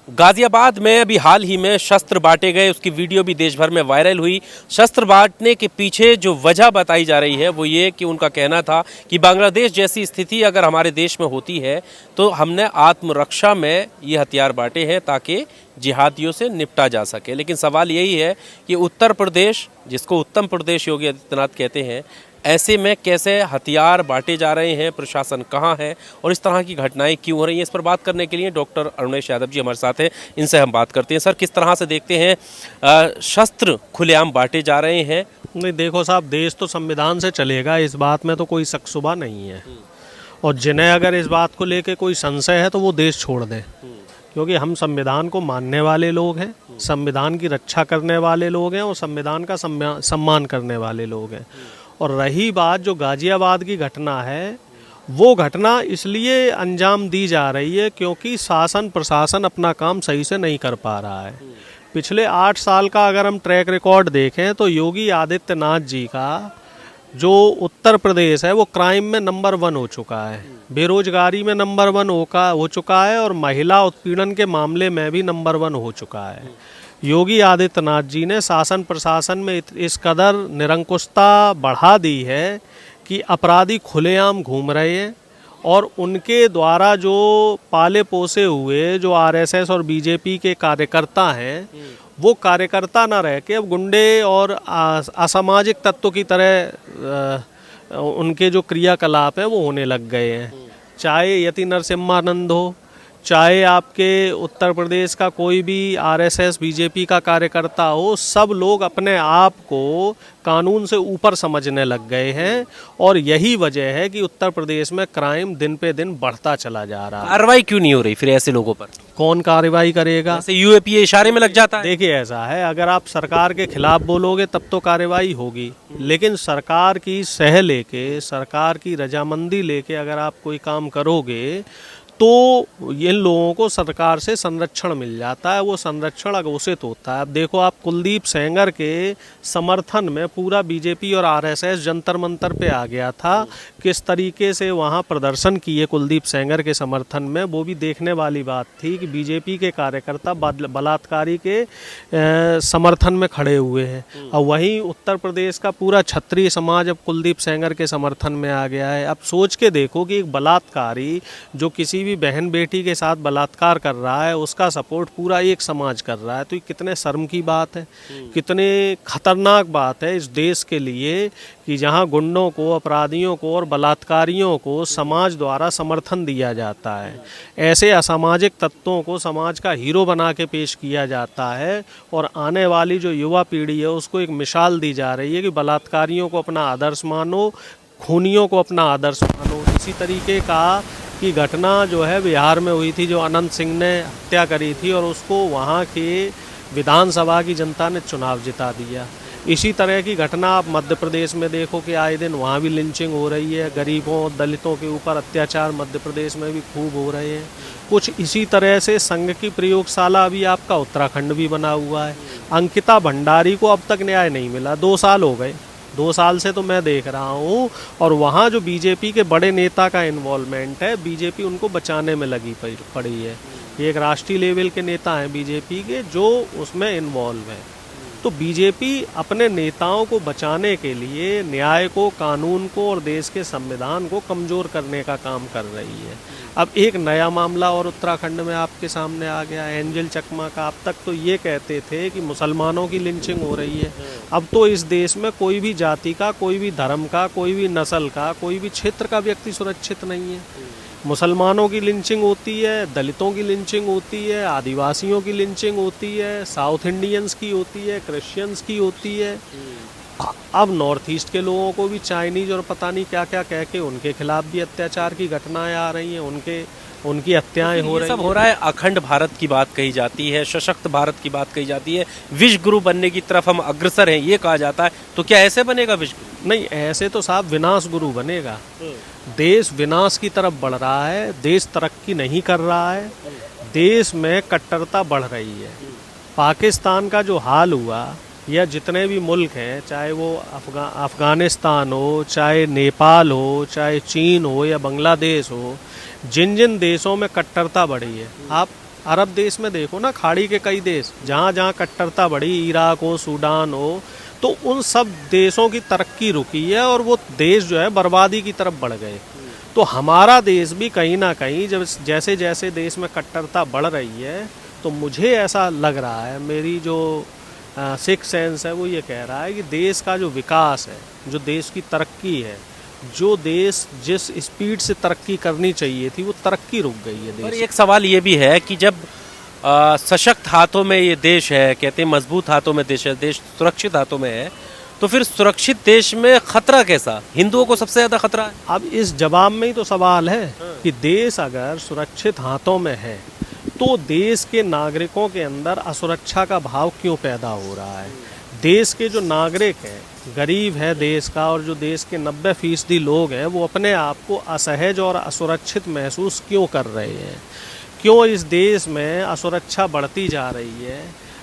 गाजियाबाद में अभी हाल ही में शस्त्र बांटे गए, उसकी वीडियो भी देश भर में वायरल हुई। शस्त्र बांटने के पीछे जो वजह बताई जा रही है वो ये कि उनका कहना था कि बांग्लादेश जैसी स्थिति अगर हमारे देश में होती है तो हमने आत्मरक्षा में ये हथियार बांटे हैं ताकि जिहादियों से निपटा जा सके। लेकिन सवाल यही है कि उत्तर प्रदेश, जिसको उत्तम प्रदेश योगी आदित्यनाथ कहते हैं, ऐसे में कैसे हथियार बांटे जा रहे हैं, प्रशासन कहाँ है और इस तरह की घटनाएं क्यों हो रही हैं, इस पर बात करने के लिए डॉक्टर अरुणेश यादव जी हमारे साथ हैं। इनसे हम बात करते हैं। सर, किस तरह से देखते हैं शस्त्र खुलेआम बांटे जा रहे हैं? नहीं, देखो साहब, देश तो संविधान से चलेगा, इस बात में तो कोई शक शुबा नहीं है। और जिन्हें अगर इस बात को लेके कोई संशय है तो वो देश छोड़ दें, क्योंकि हम संविधान को मानने वाले लोग हैं, संविधान की रक्षा करने वाले लोग हैं और संविधान का सम्मान करने वाले लोग हैं। और रही बात जो गाजियाबाद की घटना है, वो घटना इसलिए अंजाम दी जा रही है क्योंकि शासन प्रशासन अपना काम सही से नहीं कर पा रहा है। पिछले 8 साल का अगर हम ट्रैक रिकॉर्ड देखें तो योगी आदित्यनाथ जी का जो उत्तर प्रदेश है वो क्राइम में नंबर 1 हो चुका है, बेरोजगारी में नंबर 1 हो चुका है और महिला उत्पीड़न के मामले में भी नंबर 1 हो चुका है। योगी आदित्यनाथ जी ने शासन प्रशासन में इस कदर निरंकुशता बढ़ा दी है कि अपराधी खुलेआम घूम रहे हैं और उनके द्वारा जो पाले पोसे हुए जो आरएसएस और बीजेपी के कार्यकर्ता हैं, वो कार्यकर्ता ना रह के अब गुंडे और असामाजिक तत्वों की तरह उनके जो क्रियाकलाप हैं वो होने लग गए हैं। चाहे यति नरसिम्हानंद हो, चाहे आपके उत्तर प्रदेश का कोई भी आरएसएस बीजेपी का कार्यकर्ता हो, सब लोग अपने आप को कानून से ऊपर समझने लग गए हैं। और यही वजह है कि उत्तर प्रदेश में क्राइम दिन पे दिन बढ़ता चला जा रहा है। कार्रवाई क्यों नहीं हो रही फिर ऐसे लोगों पर? कौन कार्रवाई करेगा? जैसे यूएपीए इशारे में लग जाता है। देखिए, ऐसा है, अगर आप सरकार के खिलाफ बोलोगे तब तो कार्रवाई होगी, लेकिन सरकार की सह लेके, सरकार की रजामंदी लेके अगर आप कोई काम करोगे तो इन लोगों को सरकार से संरक्षण मिल जाता है। वो संरक्षण अघोषित होता है। अब देखो, आप कुलदीप सेंगर के समर्थन में पूरा बीजेपी और आरएसएस जंतर मंतर पे आ गया था। किस तरीके से वहाँ प्रदर्शन किए कुलदीप सेंगर के समर्थन में, वो भी देखने वाली बात थी कि बीजेपी के कार्यकर्ता बलात्कारी के समर्थन में खड़े हुए हैं। और वहीं उत्तर प्रदेश का पूरा क्षत्रिय समाज अब कुलदीप सेंगर के समर्थन में आ गया है। अब सोच के देखो कि एक बलात्कारी जो किसी भी बहन बेटी के साथ बलात्कार कर रहा है, उसका सपोर्ट पूरा एक समाज कर रहा है, तो ये कितने शर्म की बात है, कितने खतरनाक बात है इस देश के लिए कि जहां गुंडों को, अपराधियों को और बलात्कारियों को समाज द्वारा समर्थन दिया जाता है। ऐसे असामाजिक तत्वों को समाज का हीरो बना के पेश किया जाता है और आने वाली जो युवा पीढ़ी है उसको एक मिसाल दी जा रही है कि बलात्कारियों को अपना आदर्श मानो, खूनियों को अपना आदर्श मानो। इसी तरीके का की घटना जो है बिहार में हुई थी, जो अनंत सिंह ने हत्या करी थी और उसको वहाँ के विधानसभा की जनता ने चुनाव जिता दिया। इसी तरह की घटना आप मध्य प्रदेश में देखो कि आए दिन वहाँ भी लिंचिंग हो रही है, गरीबों दलितों के ऊपर अत्याचार मध्य प्रदेश में भी खूब हो रहे हैं। कुछ इसी तरह से संघ की प्रयोगशाला अभी आपका उत्तराखंड भी बना हुआ है। अंकिता भंडारी को अब तक न्याय नहीं मिला, 2 साल हो गए, 2 साल से तो मैं देख रहा हूँ। और वहाँ जो बीजेपी के बड़े नेता का इन्वॉल्वमेंट है, बीजेपी उनको बचाने में लगी पड़ी है। ये एक राष्ट्रीय लेवल के नेता हैं बीजेपी के जो उसमें इन्वॉल्व है। तो बीजेपी अपने नेताओं को बचाने के लिए न्याय को, कानून को और देश के संविधान को कमज़ोर करने का काम कर रही है। अब एक नया मामला और उत्तराखंड में आपके सामने आ गया, एंजल चकमा का। अब तक तो ये कहते थे कि मुसलमानों की लिंचिंग हो रही है, अब तो इस देश में कोई भी जाति का, कोई भी धर्म का, कोई भी नस्ल का, कोई भी क्षेत्र का व्यक्ति सुरक्षित नहीं है। मुसलमानों की लिंचिंग होती है, दलितों की लिंचिंग होती है, आदिवासियों की लिंचिंग होती है, साउथ इंडियंस की होती है, क्रिश्चियंस की होती है। अब नॉर्थ ईस्ट के लोगों को भी चाइनीज और पता नहीं क्या क्या कह के उनके खिलाफ भी अत्याचार की घटनाएं आ रही हैं, उनकी हत्याएं हो रही हैं। सब हो रहा है। अखंड भारत की बात कही जाती है, सशक्त भारत की बात कही जाती है, विश्व गुरु बनने की तरफ हम अग्रसर हैं ये कहा जाता है। तो क्या ऐसे बनेगा विश्व गुरु? नहीं, ऐसे तो साहब विनाश गुरु बनेगा। देश विनाश की तरफ बढ़ रहा है, देश तरक्की नहीं कर रहा है, देश में कट्टरता बढ़ रही है। पाकिस्तान का जो हाल हुआ या जितने भी मुल्क हैं, चाहे वो अफगानिस्तान हो, चाहे नेपाल हो, चाहे चीन हो या बांग्लादेश हो, जिन जिन देशों में कट्टरता बढ़ी है, आप अरब देश में देखो ना, खाड़ी के कई देश जहाँ जहाँ कट्टरता बढ़ी, इराक हो, सूडान हो, तो उन सब देशों की तरक्की रुकी है और वो देश जो है बर्बादी की तरफ बढ़ गए। तो हमारा देश भी कहीं ना कहीं जब जैसे जैसे देश में कट्टरता बढ़ रही है, तो मुझे ऐसा लग रहा है, मेरी जो सिक्स सेंस है वो ये कह रहा है कि देश का जो विकास है, जो देश की तरक्की है, जो देश जिस स्पीड से तरक्की करनी चाहिए थी वो तरक्की रुक गई है और देश। एक सवाल ये भी है कि जब सशक्त हाथों में ये देश है, कहते हैं मजबूत हाथों में देश है, देश सुरक्षित हाथों में है, तो फिर सुरक्षित देश में खतरा कैसा? हिंदुओं को सबसे ज्यादा खतरा है। अब इस जवाब में ही तो सवाल है कि देश अगर सुरक्षित हाथों में है तो देश के नागरिकों के अंदर असुरक्षा का भाव क्यों पैदा हो रहा है? देश के जो नागरिक हैं, गरीब है देश का, और जो देश के 90% लोग हैं, वो अपने आप को असहज और असुरक्षित महसूस क्यों कर रहे हैं? क्यों इस देश में असुरक्षा बढ़ती जा रही है?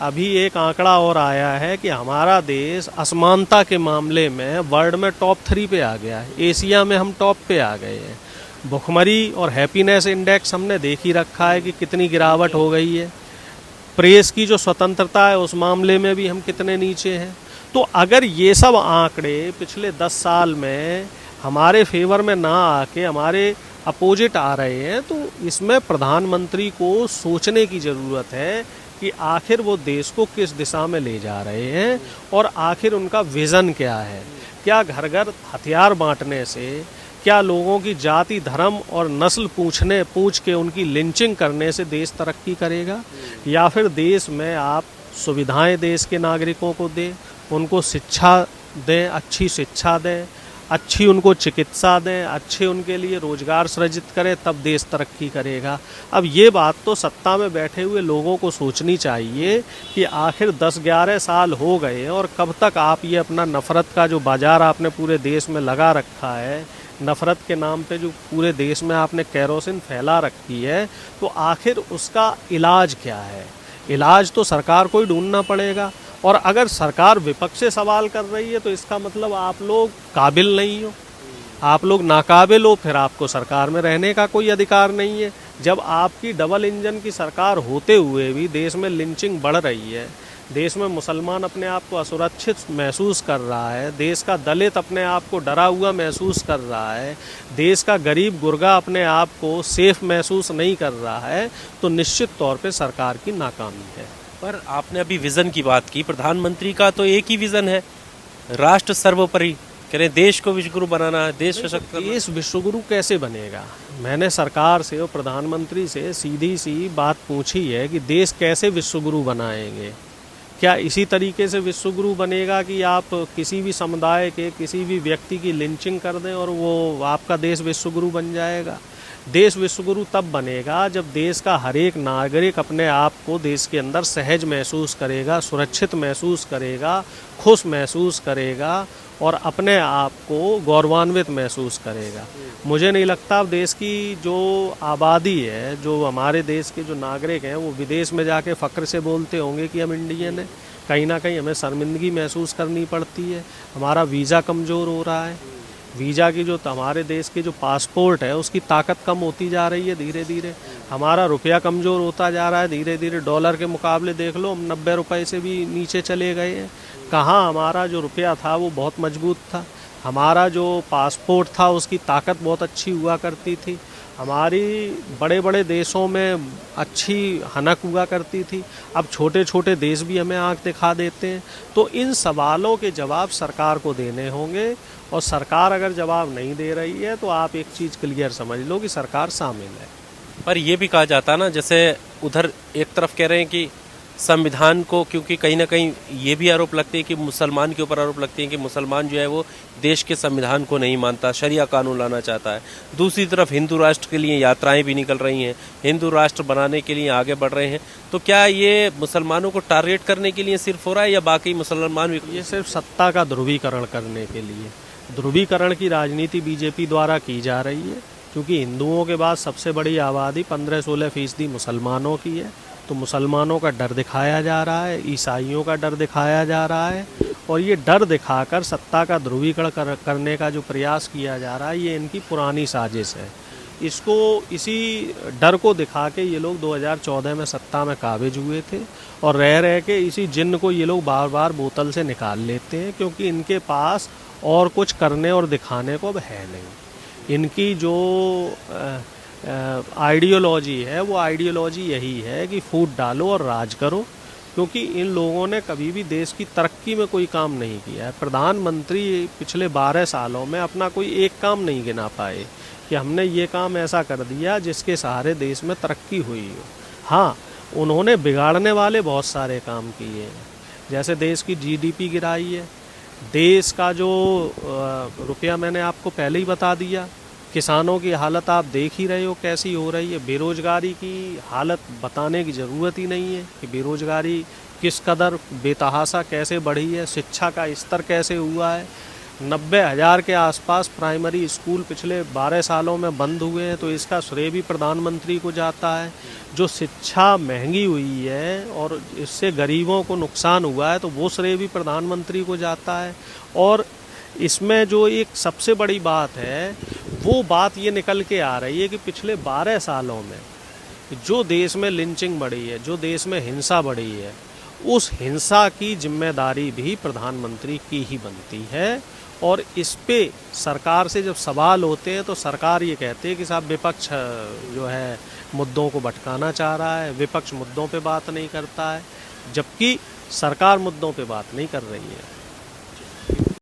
अभी एक आंकड़ा और आया है कि हमारा देश असमानता के मामले में वर्ल्ड में टॉप 3 पे आ गया है। एशिया में हम टॉप पे आ गए हैं। भुखमरी और हैप्पीनेस इंडेक्स हमने देख ही रखा है कि कितनी गिरावट हो गई है। प्रेस की जो स्वतंत्रता है उस मामले में भी हम कितने नीचे हैं। तो अगर ये सब आंकड़े पिछले 10 साल में हमारे फेवर में ना आके हमारे अपोजिट आ रहे हैं, तो इसमें प्रधानमंत्री को सोचने की ज़रूरत है कि आखिर वो देश को किस दिशा में ले जा रहे हैं और आखिर उनका विज़न क्या है। क्या घर घर हथियार बांटने से, क्या लोगों की जाति, धर्म और नस्ल पूछ के उनकी लिंचिंग करने से देश तरक्की करेगा? या फिर देश में आप सुविधाएं देश के नागरिकों को दें, उनको शिक्षा दें, अच्छी शिक्षा दें, अच्छी उनको चिकित्सा दें, अच्छे उनके लिए रोजगार सृजित करें, तब देश तरक्की करेगा। अब ये बात तो सत्ता में बैठे हुए लोगों को सोचनी चाहिए कि आखिर 10-11 साल हो गए और कब तक आप ये अपना नफ़रत का जो बाज़ार आपने पूरे देश में लगा रखा है, नफ़रत के नाम पे जो पूरे देश में आपने केरोसिन फैला रखी है, तो आखिर उसका इलाज क्या है? इलाज तो सरकार को ही ढूंढना पड़ेगा। और अगर सरकार विपक्ष से सवाल कर रही है तो इसका मतलब आप लोग काबिल नहीं हो, आप लोग नाकाबिल हो, फिर आपको सरकार में रहने का कोई अधिकार नहीं है। जब आपकी डबल इंजन की सरकार होते हुए भी देश में लिंचिंग बढ़ रही है, देश में मुसलमान अपने आप को असुरक्षित महसूस कर रहा है, देश का दलित अपने आप को डरा हुआ महसूस कर रहा है, देश का गरीब गुरगा अपने आप को सेफ महसूस नहीं कर रहा है, तो निश्चित तौर पे सरकार की नाकामी है। पर आपने अभी विजन की बात की, प्रधानमंत्री का तो एक ही विजन है, राष्ट्र सर्वोपरि, कह रहे देश को विश्वगुरु बनाना है, देश सशक्त करना। देश विश्वगुरु कैसे बनेगा? मैंने सरकार से और प्रधानमंत्री से सीधी सी बात पूछी है कि देश कैसे विश्वगुरु बनाएंगे? क्या इसी तरीके से विश्वगुरु बनेगा कि आप किसी भी समुदाय के किसी भी व्यक्ति की लिंचिंग कर दें और वो आपका देश विश्वगुरु बन जाएगा? देश विश्वगुरु तब बनेगा जब देश का हर एक नागरिक अपने आप को देश के अंदर सहज महसूस करेगा, सुरक्षित महसूस करेगा, खुश महसूस करेगा और अपने आप को गौरवान्वित महसूस करेगा। मुझे नहीं लगता अब देश की जो आबादी है, जो हमारे देश के जो नागरिक हैं, वो विदेश में जाके फ़ख्र से बोलते होंगे कि हम इंडियन हैं। कहीं ना कहीं हमें शर्मिंदगी महसूस करनी पड़ती है। हमारा वीज़ा कमज़ोर हो रहा है, वीज़ा की जो हमारे देश के जो पासपोर्ट है उसकी ताकत कम होती जा रही है धीरे धीरे। हमारा रुपया कमज़ोर होता जा रहा है धीरे धीरे। डॉलर के मुकाबले देख लो, हम 90 रुपये से भी नीचे चले गए हैं। कहाँ हमारा जो रुपया था वो बहुत मजबूत था, हमारा जो पासपोर्ट था उसकी ताकत बहुत अच्छी हुआ करती थी, हमारी बड़े बड़े देशों में अच्छी हनक हुआ करती थी। अब छोटे छोटे देश भी हमें आंख दिखा देते हैं। तो इन सवालों के जवाब सरकार को देने होंगे, और सरकार अगर जवाब नहीं दे रही है तो आप एक चीज़ क्लियर समझ लो कि सरकार शामिल है। पर यह भी कहा जाता है ना, जैसे उधर एक तरफ कह रहे हैं कि संविधान को, क्योंकि कहीं ना कहीं ये भी आरोप लगते हैं कि मुसलमान के ऊपर आरोप लगते हैं कि मुसलमान जो है वो देश के संविधान को नहीं मानता, शरिया कानून लाना चाहता है। दूसरी तरफ हिंदू राष्ट्र के लिए यात्राएं भी निकल रही हैं, हिंदू राष्ट्र बनाने के लिए आगे बढ़ रहे हैं। तो क्या ये मुसलमानों को टारगेट करने के लिए सिर्फ हो रहा है या बाकी मुसलमान भी? ये सिर्फ सत्ता का ध्रुवीकरण करने के लिए, ध्रुवीकरण की राजनीति बीजेपी द्वारा की जा रही है। क्योंकि हिंदुओं के बाद सबसे बड़ी आबादी 15-16% मुसलमानों की है, तो मुसलमानों का डर दिखाया जा रहा है, ईसाइयों का डर दिखाया जा रहा है, और ये डर दिखाकर सत्ता का ध्रुवीकरण करने का जो प्रयास किया जा रहा है, ये इनकी पुरानी साजिश है। इसको इसी डर को दिखा के ये लोग 2014 में सत्ता में काबिज हुए थे और रह रह के इसी जिन्न को ये लोग बार बार बोतल से निकाल लेते हैं, क्योंकि इनके पास और कुछ करने और दिखाने को अब है नहीं। इनकी जो आइडियोलॉजी है वो आइडियोलॉजी यही है कि फूट डालो और राज करो, क्योंकि इन लोगों ने कभी भी देश की तरक्की में कोई काम नहीं किया है। प्रधानमंत्री पिछले 12 सालों में अपना कोई एक काम नहीं गिना पाए कि हमने ये काम ऐसा कर दिया जिसके सहारे देश में तरक्की हुई हो। हाँ, उन्होंने बिगाड़ने वाले बहुत सारे काम किए हैं, जैसे देश की जीडीपी गिराई है, देश का जो रुपया मैंने आपको पहले ही बता दिया, किसानों की हालत आप देख ही रहे हो कैसी हो रही है, बेरोजगारी की हालत बताने की ज़रूरत ही नहीं है कि बेरोजगारी किस कदर बेतहाशा कैसे बढ़ी है, शिक्षा का स्तर कैसे हुआ है। 90,000 के आसपास प्राइमरी स्कूल पिछले 12 सालों में बंद हुए हैं, तो इसका श्रेय भी प्रधानमंत्री को जाता है। जो शिक्षा महंगी हुई है और इससे गरीबों को नुकसान हुआ है, तो वो श्रेय भी प्रधानमंत्री को जाता है। और इसमें जो एक सबसे बड़ी बात है वो बात ये निकल के आ रही है कि पिछले 12 सालों में जो देश में लिंचिंग बढ़ी है, जो देश में हिंसा बढ़ी है, उस हिंसा की जिम्मेदारी भी प्रधानमंत्री की ही बनती है। और इस पे सरकार से जब सवाल होते हैं तो सरकार ये कहती है कि साहब विपक्ष जो है मुद्दों को भटकाना चाह रहा है, विपक्ष मुद्दों पे बात नहीं करता है, जबकि सरकार मुद्दों पे बात नहीं कर रही है।